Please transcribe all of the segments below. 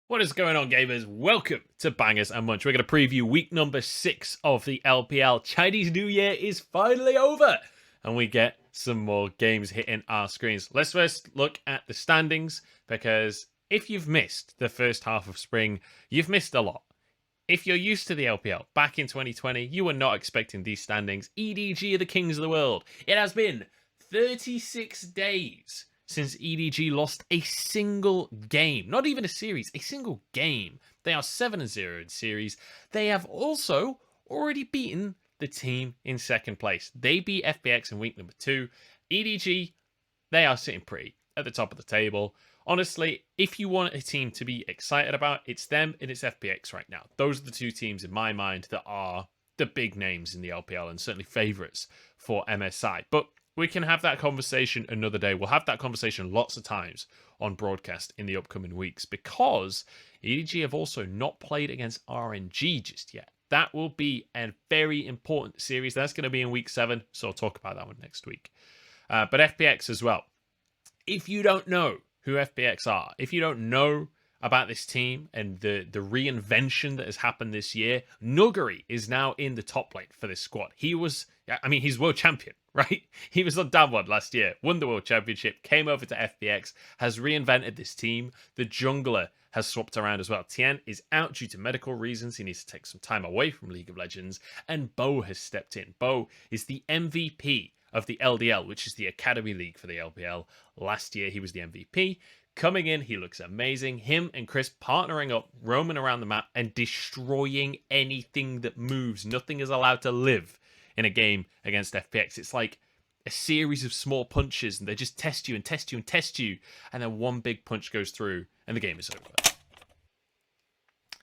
What is going on, gamers? Welcome to Bangers and Munch. We're going to preview week number 6 of the LPL. Chinese New Year is finally over, and we get some more games hitting our screens. Let's first look at the standings, because if you've missed the first half of spring, you've missed a lot. If you're used to the LPL back in 2020, you were not expecting these standings. EDG are the kings of the world. It has been 36 days since EDG lost a single game. Not even a series, a single game. They are 7-0 in series. They have also already beaten the team in second place. They beat FPX in week number 2. EDG, they are sitting pretty at the top of the table. Honestly, if you want a team to be excited about, it's them and it's FPX right now. Those are the two teams in my mind that are the big names in the LPL and certainly favourites for MSI. But we can have that conversation another day. We'll have that conversation lots of times on broadcast in the upcoming weeks, because EDG have also not played against RNG just yet. That will be a very important series. That's going to be in week 7, so I'll talk about that one next week. But FPX as well. If you don't know who FPX are, if you don't know about this team and the reinvention that has happened this year, Nuguri is now in the top lane for this squad. He's world champion, right? He was on Damwon last year, won the world championship, came over to FPX, has reinvented this team. The jungler has swapped around as well. Tien is out due to medical reasons. He needs to take some time away from League of Legends. And Bo has stepped in. Bo is the MVP of the LDL, which is the Academy League for the LPL. Last year, he was the MVP. Coming in, he looks amazing. Him and Chris partnering up, roaming around the map and destroying anything that moves. Nothing is allowed to live in a game against FPX. It's like a series of small punches, and they just test you and test you and test you, and then one big punch goes through, and the game is over.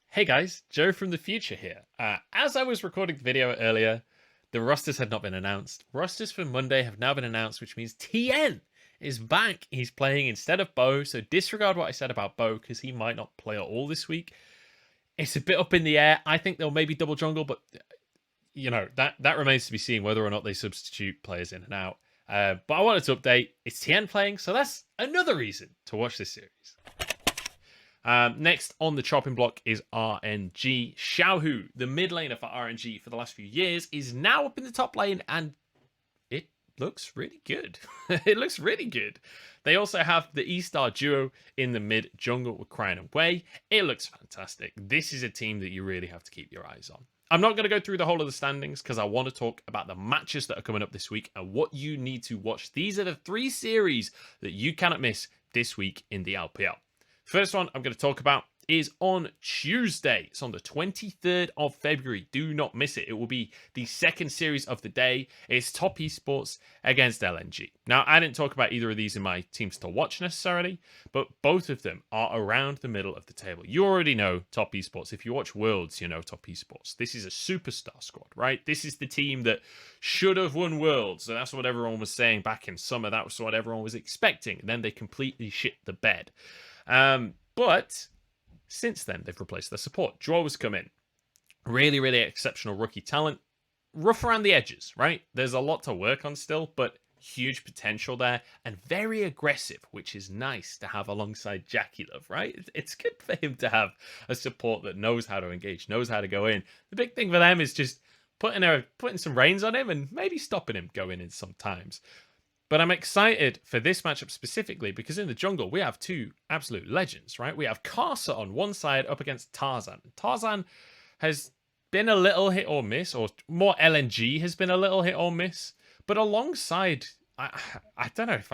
Hey guys, Joe from the future here. As I was recording the video earlier, the rosters had not been announced. Rosters for Monday have now been announced, which means Tien is back. He's playing instead of Bo, so disregard what I said about Bo, because he might not play at all this week. It's a bit up in the air. I think they'll maybe double jungle, but you know, that remains to be seen whether or not they substitute players in and out. But I wanted to update. It's Tien playing, so that's another reason to watch this series. Next on the chopping block is RNG. Xiaohu, the mid laner for RNG for the last few years, is now up in the top lane, and it looks really good. It looks really good. They also have the E-Star duo in the mid jungle with Cryan and Wei. It looks fantastic. This is a team that you really have to keep your eyes on. I'm not going to go through the whole of the standings, because I want to talk about the matches that are coming up this week and what you need to watch. These are the 3 series that you cannot miss this week in the LPL. First one I'm going to talk about is on Tuesday. It's on the 23rd of February. Do not miss it. It will be the second series of the day. It's Top Esports against LNG. Now, I didn't talk about either of these in my teams to watch necessarily, but both of them are around the middle of the table. You already know Top Esports. If you watch Worlds, you know Top Esports. This is a superstar squad, right? This is the team that should have won Worlds. So that's what everyone was saying back in summer. That was what everyone was expecting. And then they completely shit the bed. But since then, they've replaced their support. Draw has come in. Really, really exceptional rookie talent. Rough around the edges, right? There's a lot to work on still, but huge potential there. And very aggressive, which is nice to have alongside Jackie Love, right? It's good for him to have a support that knows how to engage, knows how to go in. The big thing for them is just putting some reins on him and maybe stopping him going in sometimes. But I'm excited for this matchup specifically because in the jungle, we have 2 absolute legends, right? We have Caster on one side up against Tarzan. Tarzan has been a little hit or miss, or more LNG has been a little hit or miss. But alongside, I don't know if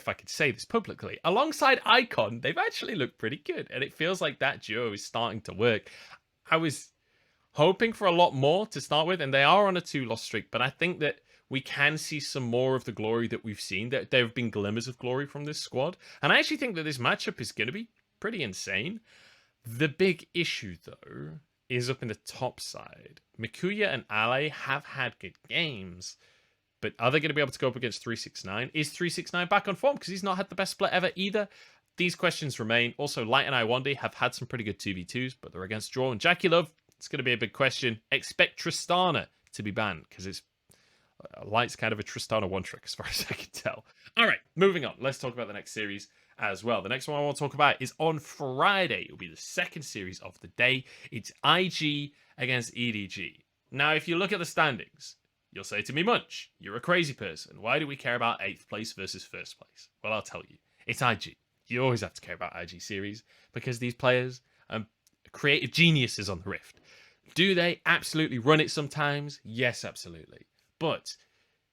I could say this publicly. Alongside Icon, they've actually looked pretty good. And it feels like that duo is starting to work. I was hoping for a lot more to start with, and they are on a 2-loss streak. But I think that we can see some more of the glory that we've seen. There have been glimmers of glory from this squad. And I actually think that this matchup is going to be pretty insane. The big issue, though, is up in the top side. Mikuya and Ale have had good games. But are they going to be able to go up against 369? Is 369 back on form? Because he's not had the best split ever either. These questions remain. Also, Light and Iwande have had some pretty good 2v2s, but they're against Draw and Jackie Love. It's going to be a big question. Expect Tristana to be banned, because it's Light's kind of a Tristana one-trick as far as I can tell. All right, moving on. Let's talk about the next series. as well. The next one I want to talk about is on Friday. It'll be the second series of the day. It's IG against EDG. Now, if you look at the standings, you'll say to me, Munch, you're a crazy person. Why do we care about 8th place versus 1st place? Well, I'll tell you. It's IG. You always have to care about IG series because these players are creative geniuses on the Rift. Do they absolutely run it sometimes? Yes, absolutely. But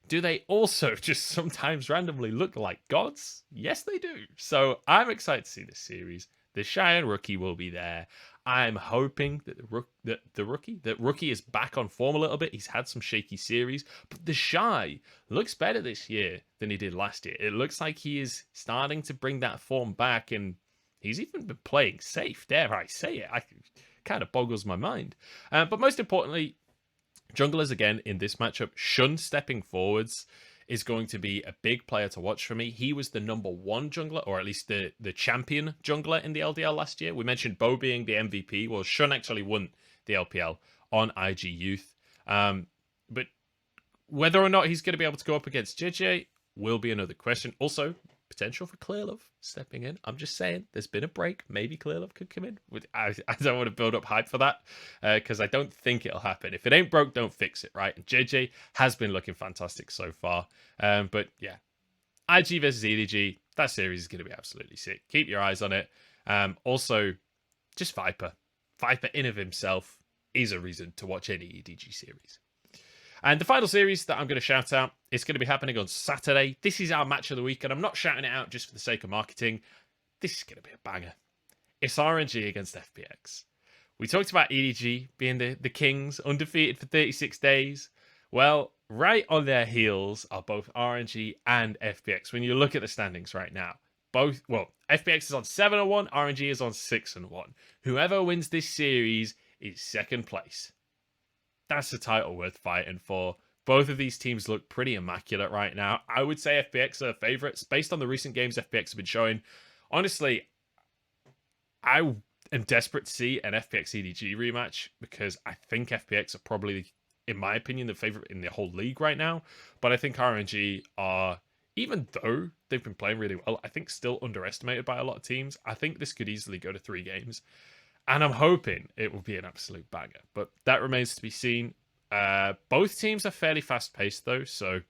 do they also just sometimes randomly look like gods? Yes, they do. So I'm excited to see this series. The Cheyenne rookie will be there. I'm hoping that rookie is back on form a little bit. He's had some shaky series, but the Shy looks better this year than he did last year. It looks like he is starting to bring that form back, and he's even been playing safe, dare I say it. I kind of boggles my mind. But most importantly, junglers again in this matchup. Shun stepping forwards is going to be a big player to watch for me. He was the #1 jungler, or at least the champion jungler in the LDL last year. We mentioned Bo being the MVP. Well, Shun actually won the LPL on IG Youth. But whether or not he's going to be able to go up against JJ will be another question. Also, potential for Clearlove stepping in. I'm just saying, there's been a break. Maybe Clearlove could come in. I don't want to build up hype for that because I don't think it'll happen. If it ain't broke, don't fix it, right? And JJ has been looking fantastic so far. But yeah, IG versus EDG, that series is going to be absolutely sick. Keep your eyes on it. Also, just Viper. Viper in of himself is a reason to watch any EDG series. And the final series that I'm going to shout out is going to be happening on Saturday. This is our match of the week, and I'm not shouting it out just for the sake of marketing. This is going to be a banger. It's RNG against FPX. We talked about EDG being the kings, undefeated for 36 days. Well, right on their heels are both RNG and FPX. When you look at the standings right now, FPX is on 7-1, RNG is on 6-1. Whoever wins this series is second place. That's a title worth fighting for. Both of these teams look pretty immaculate right now. I would say FPX are favorites. Based on the recent games FPX have been showing, honestly, I am desperate to see an FPX EDG rematch because I think FPX are probably, in my opinion, the favorite in the whole league right now. But I think RNG are, even though they've been playing really well, I think still underestimated by a lot of teams. I think this could easily go to 3 games. And I'm hoping it will be an absolute banger. But that remains to be seen. Both teams are fairly fast-paced, though. So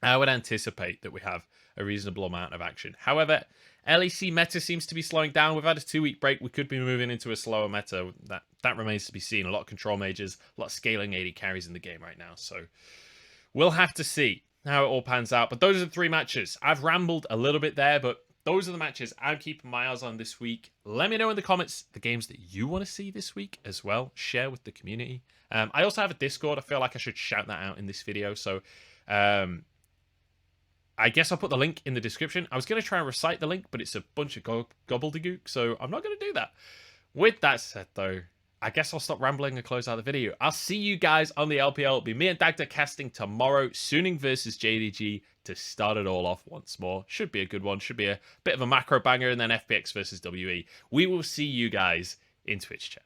I would anticipate that we have a reasonable amount of action. However, LEC meta seems to be slowing down. We've had a 2-week break. We could be moving into a slower meta. That remains to be seen. A lot of control mages, a lot of scaling AD carries in the game right now. So we'll have to see how it all pans out. But those are the 3 matches. I've rambled a little bit there, but those are the matches I'm keeping my eyes on this week. Let me know in the comments the games that you want to see this week as well. Share with the community. I also have a Discord. I feel like I should shout that out in this video. So I guess I'll put the link in the description. I was going to try and recite the link, but it's a bunch of gobbledygook, so I'm not going to do that. With that said, though, I guess I'll stop rambling and close out the video. I'll see you guys on the LPL. It'll be me and Dagda casting tomorrow. Suning versus JDG to start it all off once more. Should be a good one. Should be a bit of a macro banger, and then FPX versus WE. We will see you guys in Twitch chat.